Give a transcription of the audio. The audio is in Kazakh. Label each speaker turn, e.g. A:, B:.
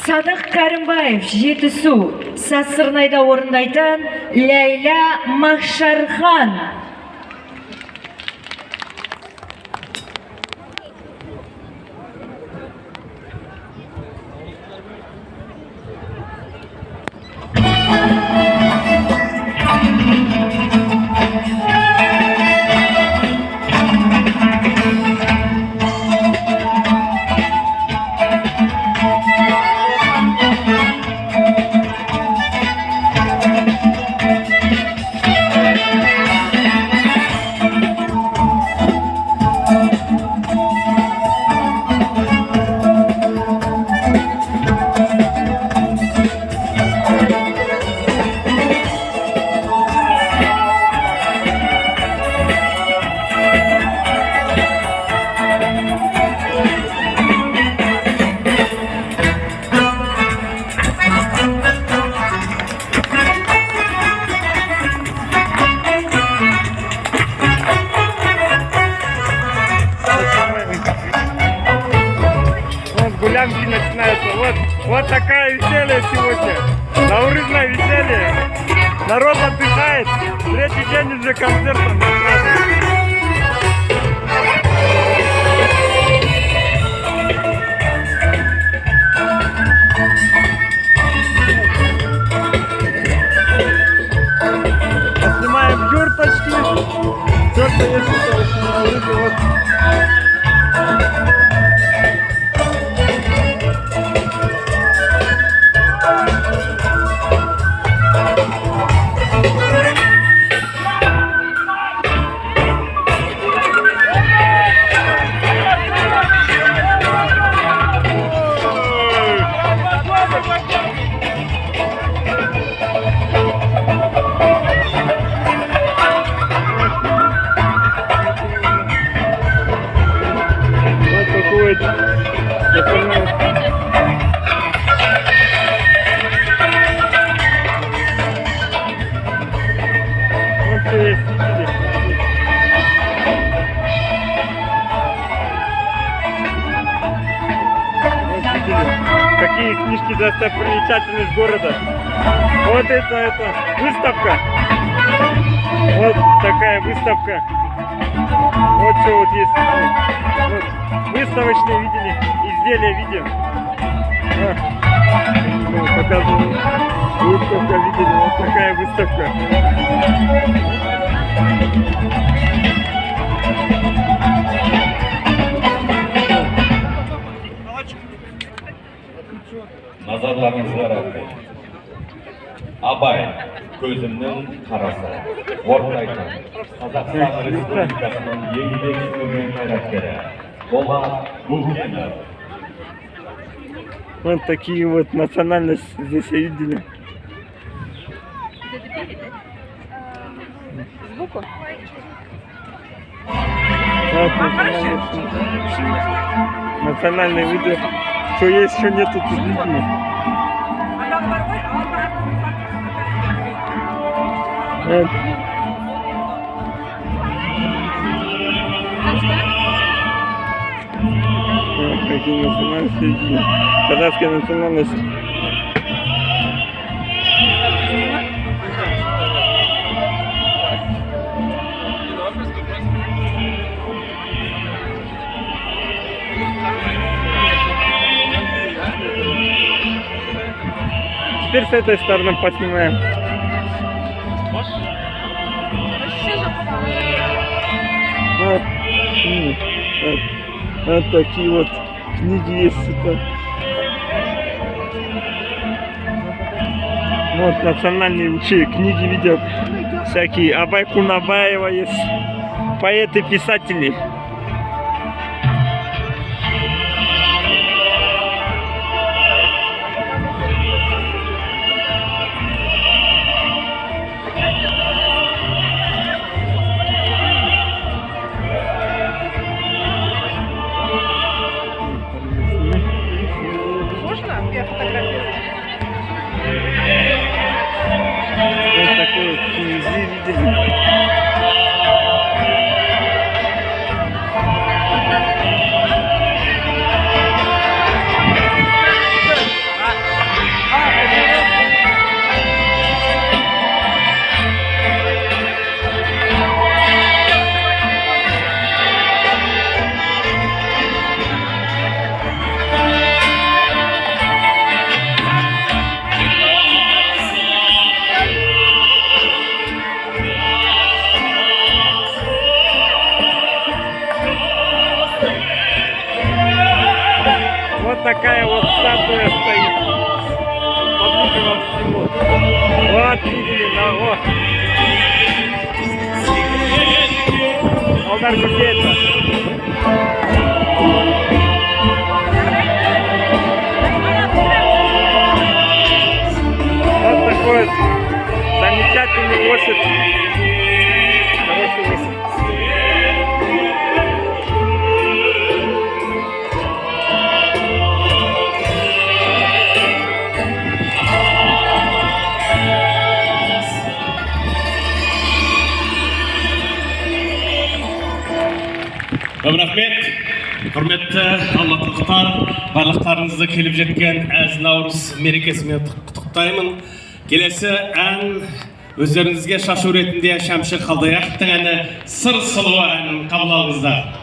A: Садық Кәрімбаев Жетісу Сасырнайда орындайтын Ләйла Мақшархан.
B: Гулянки начинаются. Вот такая веселье сегодня. Наурызное веселье. Народ отдыхает. Третий день уже концертов. Снимаем юрточки. Все, что есть, это Наурызы. Вот. Какие книжки достопримечательность города. Вот это выставка. Вот такая выставка. Вот что вот есть. Вот. Выставочные изделия видим. Показываю. Выставка видели. Вот такая выставка.
C: Nazarlarınızga rahmet. Abay, gözümün karası. Ortaytan, Қазақстан Республикасының еңбек сіңірген қайраткері. Болат Бұлкенов.
B: Вот такие вот национальности здесь я видели.
D: Сбоку?
B: Вот национальные виды. Что есть, что нету, тут видно. Вот. Вот какие национальности видели. Казахская национальность. Теперь с этой стороны поснимаем. Вот такие вот книги есть. Вот национальные учи книги видят. Всякие. Абай Кунабаева есть. Поэты, писатели.
D: Я фотографирую.
B: Вот такой вот книги видели. Вот такая вот статуя стоит. Поближе вам всему. Вот видели, да, вот. Алдар Гусейца. Вот такой вот замечательный лошадь. Хороший лошадь.
D: Көп рахмет, құрметті алматылықтар, барлықтарыңызды келіп жеткен әз Наурыз мерекесімен құттықтаймын. Келесі ән өздеріңізге шашу ретінде Шәмші Қалдаяқовтың әні «Сыр сұлуы» әнін қабыл алыңыздар.